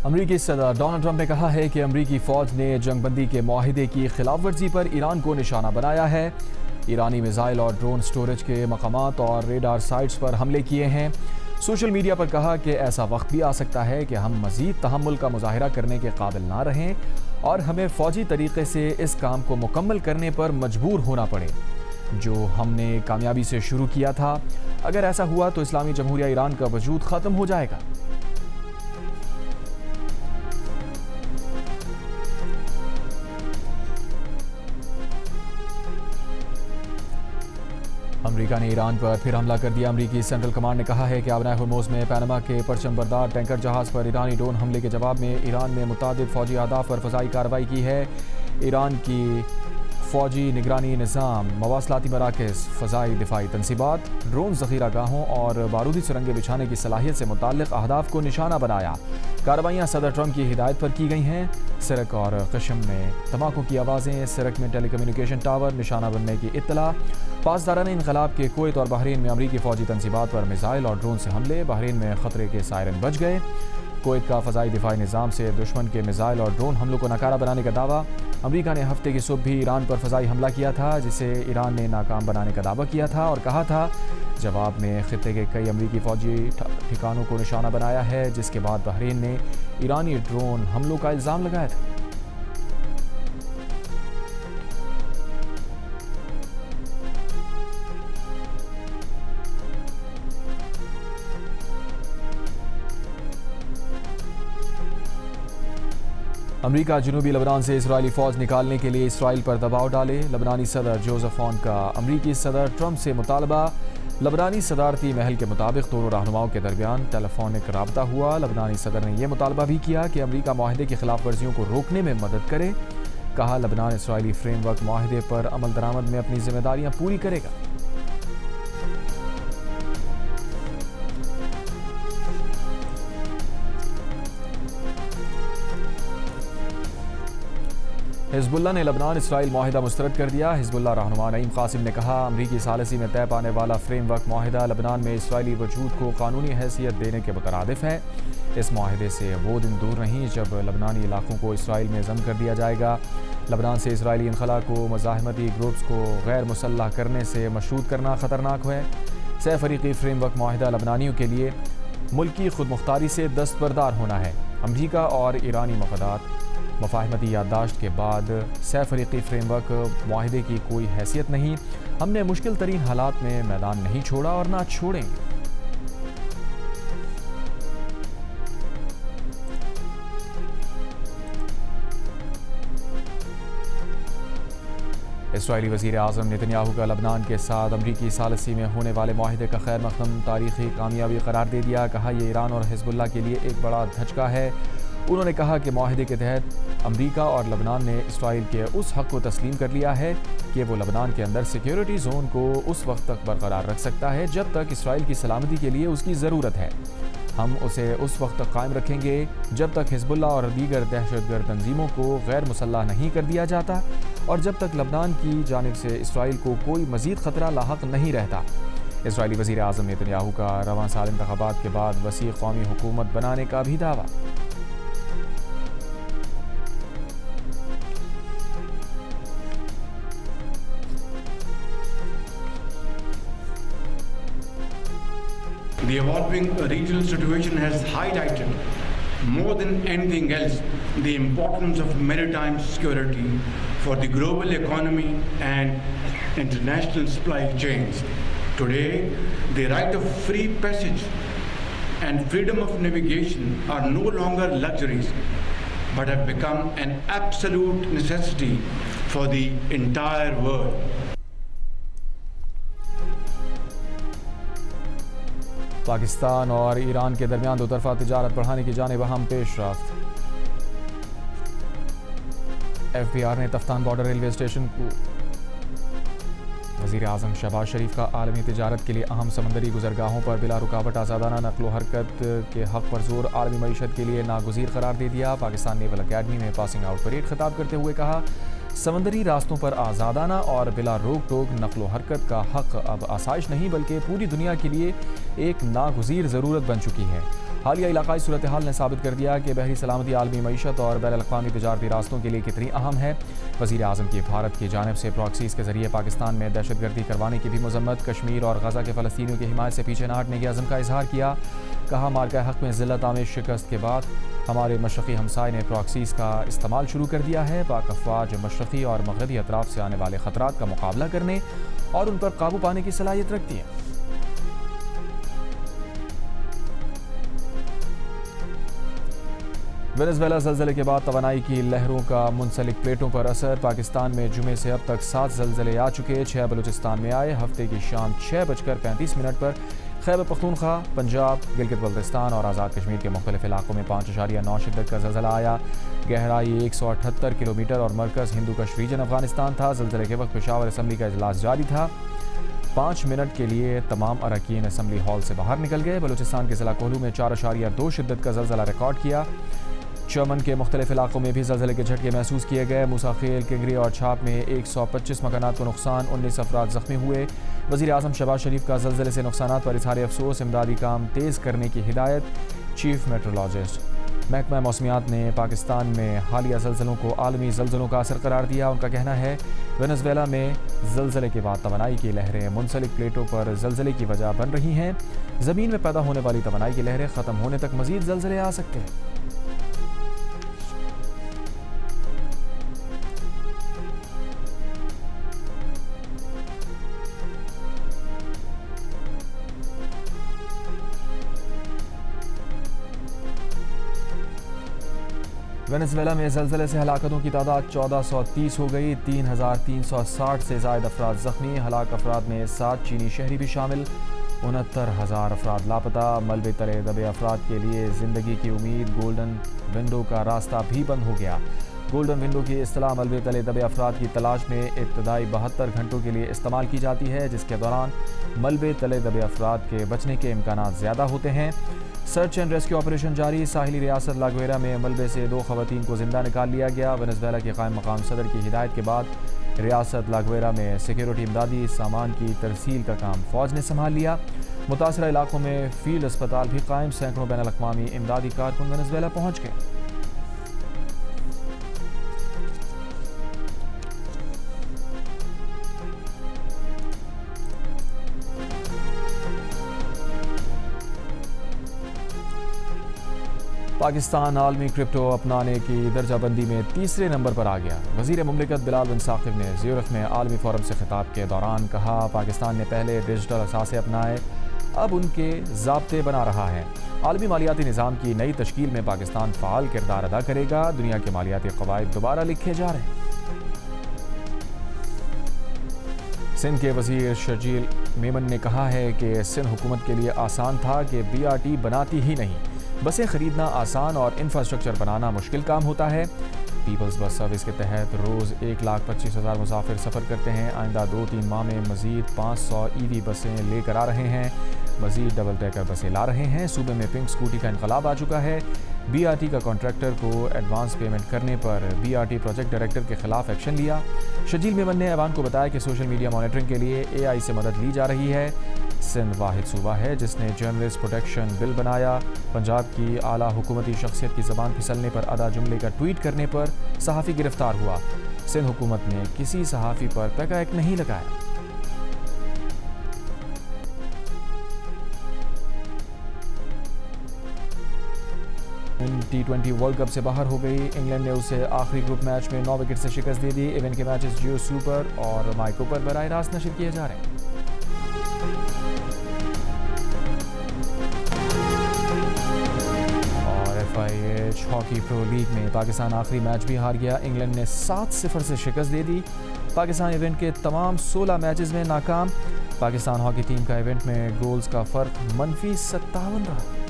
امریکی صدر Donald Trump نے کہا ہے کہ امریکی فوج نے جنگ بندی کے معاہدے کی خلاف ورزی پر ایران کو نشانہ بنایا ہے۔ ایرانی میزائل اور ڈرون سٹوریج کے مقامات اور ریڈار سائٹس پر حملے کیے ہیں۔ سوشل میڈیا پر کہا کہ ایسا وقت بھی آ سکتا ہے کہ ہم مزید تحمل کا مظاہرہ کرنے کے قابل نہ رہیں اور ہمیں فوجی طریقے سے اس کام کو مکمل کرنے پر مجبور ہونا پڑے جو ہم نے کامیابی سے شروع کیا تھا۔ اگر ایسا ہوا تو اسلامی جمہوریہ ایران کا وجود ختم ہو جائے گا۔ امریکہ نے ایران پر پھر حملہ کر دیا۔ امریکی سینٹرل کمانڈ نے کہا ہے کہ آبنائے ہرموز میں پیناما کے پرچم بردار ٹینکر جہاز پر ایرانی ڈرون حملے کے جواب میں ایران نے متعدد فوجی اہداف پر فضائی کارروائی کی ہے۔ ایران کی فوجی نگرانی نظام، مواصلاتی مراکز، فضائی دفاعی تنصیبات، ڈرون ذخیرہ گاہوں اور بارودی سرنگیں بچھانے کی صلاحیت سے متعلق اہداف کو نشانہ بنایا۔ کارروائیاں صدر ٹرمپ کی ہدایت پر کی گئی ہیں۔ سرک اور قشم میں دھماکوں کی آوازیں، سرک میں ٹیلی کمیونیکیشن ٹاور نشانہ بننے کی اطلاع۔ پاسداران انقلاب کے کویت اور بحرین میں امریکی فوجی تنصیبات پر میزائل اور ڈرون سے حملے، بحرین میں خطرے کے سائرن بج گئے۔ کویت کا فضائی دفاعی نظام سے دشمن کے میزائل اور ڈرون حملوں کو ناکارہ بنانے کا دعویٰ۔ امریکہ نے ہفتے کی صبح بھی ایران پر فضائی حملہ کیا تھا جسے ایران نے ناکام بنانے کا دعویٰ کیا تھا اور کہا تھا جواب میں خطے کے کئی امریکی فوجی ٹھکانوں کو نشانہ بنایا ہے، جس کے بعد بحرین نے ایرانی ڈرون حملوں کا الزام لگایا تھا۔ امریکہ جنوبی لبنان سے اسرائیلی فوج نکالنے کے لیے اسرائیل پر دباؤ ڈالے۔ لبنانی صدر جوزف اون کا امریکی صدر ٹرمپ سے مطالبہ۔ لبنانی صدارتی محل کے مطابق دونوں رہنماؤں کے درمیان ٹیلی فونک رابطہ ہوا۔ لبنانی صدر نے یہ مطالبہ بھی کیا کہ امریکہ معاہدے کی خلاف ورزیوں کو روکنے میں مدد کرے۔ کہا لبنان اسرائیلی فریم ورک معاہدے پر عمل درآمد میں اپنی ذمہ داریاں پوری کرے گا۔ حزب اللہ نے لبنان اسرائیل معاہدہ مسترد کر دیا۔ حزب اللہ رہنما نعیم قاسم نے کہا امریکی ثالثی میں طے پانے والا فریم ورک معاہدہ لبنان میں اسرائیلی وجود کو قانونی حیثیت دینے کے مترادف ہے۔ اس معاہدے سے وہ دن دور نہیں جب لبنانی علاقوں کو اسرائیل میں ضم کر دیا جائے گا۔ لبنان سے اسرائیلی انخلا کو مزاحمتی گروپس کو غیر مسلح کرنے سے مشروط کرنا خطرناک ہے۔ سہ فریقی فریم ورک معاہدہ لبنانیوں کے لیے ملکی خود مختاری سے دستبردار ہونا ہے۔ امریکہ اور ایرانی مفادات مفاہمتی یادداشت کے بعد سہ فریقی فریم ورک معاہدے کی کوئی حیثیت نہیں۔ ہم نے مشکل ترین حالات میں میدان نہیں چھوڑا اور نہ چھوڑیں گے۔ اسرائیلی وزیر اعظم نتنیاہو کا لبنان کے ساتھ امریکی ثالثی میں ہونے والے معاہدے کا خیر مقدم تاریخی کامیابی قرار دے دیا۔ کہا یہ ایران اور حزب اللہ کے لیے ایک بڑا دھچکا ہے۔ انہوں نے کہا کہ معاہدے کے تحت امریکہ اور لبنان نے اسرائیل کے اس حق کو تسلیم کر لیا ہے کہ وہ لبنان کے اندر سیکیورٹی زون کو اس وقت تک برقرار رکھ سکتا ہے جب تک اسرائیل کی سلامتی کے لیے اس کی ضرورت ہے۔ ہم اسے اس وقت تک قائم رکھیں گے جب تک حزب اللہ اور دیگر دہشت گرد تنظیموں کو غیر مسلح نہیں کر دیا جاتا اور جب تک لبنان کی جانب سے اسرائیل کو کوئی مزید خطرہ لاحق نہیں رہتا۔ اسرائیلی وزیر اعظم نتنیاہو کا رواں سال انتخابات کے بعد وسیع قومی حکومت بنانے کا بھی دعویٰ۔ The evolving regional situation has highlighted more than anything else the importance of maritime security for the global economy and international supply chains. Today, the right of free passage and freedom of navigation are no longer luxuries, but have become an absolute necessity for the entire world. Pakistan اور ایران کے درمیان دو طرفہ تجارت بڑھانے کی جانب اہم پیش رفت۔ ایف بی آر نے تفتان بارڈر ریلوے اسٹیشن کو وزیر اعظم شہباز شریف کا عالمی تجارت کے لیے اہم سمندری گزرگاہوں پر بلا رکاوٹ آزادانہ نقل و حرکت کے حق پر زور عالمی معیشت کے لیے ناگزیر قرار دے دیا۔ پاکستان نیول اکیڈمی میں پاسنگ آؤٹ پریڈ خطاب کرتے ہوئے کہا سمندری راستوں پر آزادانہ اور بلا روک ٹوک نقل و حرکت کا حق اب آسائش نہیں بلکہ پوری دنیا کے لیے ایک ناگزیر ضرورت بن چکی ہے۔ حالیہ علاقائی صورتحال نے ثابت کر دیا کہ بحری سلامتی عالمی معیشت اور بین الاقوامی تجارتی راستوں کے لیے کتنی اہم ہے۔ وزیر اعظم کی بھارت کی جانب سے پراکسیز کے ذریعے پاکستان میں دہشت گردی کروانے کی بھی مذمت، کشمیر اور غزہ کے فلسطینیوں کی حمایت سے پیچھے نہ ہٹنے کے عزم کا اظہار کیا۔ کہا معرکہ حق میں ذلت آمیز شکست کے بعد ہمارے مشرقی ہمسائے نے پراکسیز کا استعمال شروع کر دیا ہے۔ پاک افواج مشرقی اور مغربی اطراف سے آنے والے خطرات کا مقابلہ کرنے اور ان پر قابو پانے کی صلاحیت رکھتی ہے۔ وینزویلا زلزلے کے بعد توانائی کی لہروں کا منسلک پلیٹوں پر اثر، پاکستان میں جمعے سے اب تک 7 زلزلے آ چکے، 6 بلوچستان میں آئے۔ ہفتے کی شام 6:35 پر خیبر پختونخوا، پنجاب، گلگت بلتستان اور آزاد کشمیر کے مختلف علاقوں میں 5.9 شدت کا زلزلہ آیا۔ گہرائی 178 کلومیٹر اور مرکز ہندو کش ریجن افغانستان تھا۔ زلزلے کے وقت پشاور اسمبلی کا اجلاس جاری تھا۔ 5 منٹ کے لیے تمام اراکین اسمبلی ہال سے باہر نکل گئے۔ بلوچستان کے ضلع کوہلو میں 4.2 شدت کا زلزلہ ریکارڈ کیا۔ چمن کے مختلف علاقوں میں بھی زلزلے کے جھٹکے محسوس کیے گئے۔ موسیٰ خیل، کنگری اور چھاپ میں 125 مکانات کو نقصان، 19 افراد زخمی ہوئے۔ وزیر اعظم شہباز شریف کا زلزلے سے نقصانات پر اظہار افسوس، امدادی کام تیز کرنے کی ہدایت۔ چیف میٹرولوجسٹ محکمہ موسمیات نے پاکستان میں حالیہ زلزلوں کو عالمی زلزلوں کا اثر قرار دیا۔ ان کا کہنا ہے وینزویلا میں زلزلے کے بعد توانائی کی لہریں منسلک پلیٹوں پر زلزلے کی وجہ بن رہی ہیں۔ زمین میں پیدا ہونے والی توانائی کی لہریں ختم ہونے تک مزید زلزلے آ سکتے ہیں۔ وینزویلا میں زلزلے سے ہلاکتوں کی تعداد 1430 ہو گئی، 3360 سے زائد افراد زخمی۔ ہلاک افراد میں 7 چینی شہری بھی شامل، 69,000 افراد لاپتہ۔ ملبے تلے دبے افراد کے لیے زندگی کی امید گولڈن ونڈو کا راستہ بھی بند ہو گیا۔ گولڈن ونڈو کی اصطلاح ملبے تلے دبے افراد کی تلاش میں ابتدائی 72 گھنٹوں کے لیے استعمال کی جاتی ہے، جس کے دوران ملبے تلے دبے افراد کے بچنے کے امکانات زیادہ ہوتے ہیں۔ سرچ اینڈ ریسکیو آپریشن جاری، ساحلی ریاست لاگویرا میں ملبے سے 2 خواتین کو زندہ نکال لیا گیا۔ وینزویلا کے قائم مقام صدر کی ہدایت کے بعد ریاست لاگویرا میں سیکیورٹی امدادی سامان کی ترسیل کا کام فوج نے سنبھال لیا۔ متاثرہ علاقوں میں فیلڈ اسپتال بھی قائم، سینکڑوں بین الاقوامی امدادی کارکن وینزویلا پہنچ گئے۔ پاکستان عالمی کرپٹو اپنانے کی درجہ بندی میں 3 نمبر پر آ گیا۔ وزیر مملکت بلال بن ثاقب نے زیورخ میں عالمی فورم سے خطاب کے دوران کہا پاکستان نے پہلے ڈیجیٹل اثاثے اپنائے، اب ان کے ضابطے بنا رہا ہے۔ عالمی مالیاتی نظام کی نئی تشکیل میں پاکستان فعال کردار ادا کرے گا۔ دنیا کے مالیاتی قواعد دوبارہ لکھے جا رہے ہیں۔ سندھ کے وزیر شرجیل میمن نے کہا ہے کہ سندھ حکومت کے لیے آسان تھا کہ BRT بناتی ہی نہیں، بسیں خریدنا آسان اور انفراسٹرکچر بنانا مشکل کام ہوتا ہے۔ پیپلز بس سروس کے تحت روز 1,25,000 مسافر سفر کرتے ہیں۔ آئندہ 2-3 ماہ میں مزید 500 EV بسیں لے کر آ رہے ہیں، مزید ڈبل ڈیکر بسیں لا رہے ہیں۔ صوبے میں پنک اسکوٹی کا انقلاب آ چکا ہے۔ BRT کا کانٹریکٹر کو ایڈوانس پیمنٹ کرنے پر BRT پروجیکٹ ڈائریکٹر کے خلاف ایکشن لیا۔ شرجیل میمن نے ایوان کو بتایا کہ سوشل میڈیا مانیٹرنگ کے لیے AI سے مدد لی جا رہی ہے۔ سندھ واحد صوبہ ہے جس نے جرنلسٹ پروٹیکشن بل بنایا۔ پنجاب کی اعلیٰ حکومتی شخصیت کی زبان پھسلنے پر ادا جملے کا ٹویٹ کرنے پر صحافی گرفتار ہوا۔ سندھ حکومت نے کسی صحافی پر پیکا ایکٹ نہیں لگایا۔ T20 ورلڈ کپ سے باہر ہو گئی، انگلینڈ نے اسے آخری گروپ میچ میں 9 وکٹ سے شکست دے دی۔ ایونٹ کے میچز جیو سپر اور مائکو پر براہ راست نشر کیے جا رہے ہیں۔ اور FIH ہاکی پرو لیگ میں پاکستان آخری میچ بھی ہار گیا، انگلینڈ نے 7-0 سے شکست دے دی۔ پاکستان ایونٹ کے تمام 16 میچز میں ناکام۔ پاکستان ہاکی ٹیم کا ایونٹ میں گولز کا فرق -57 رہا۔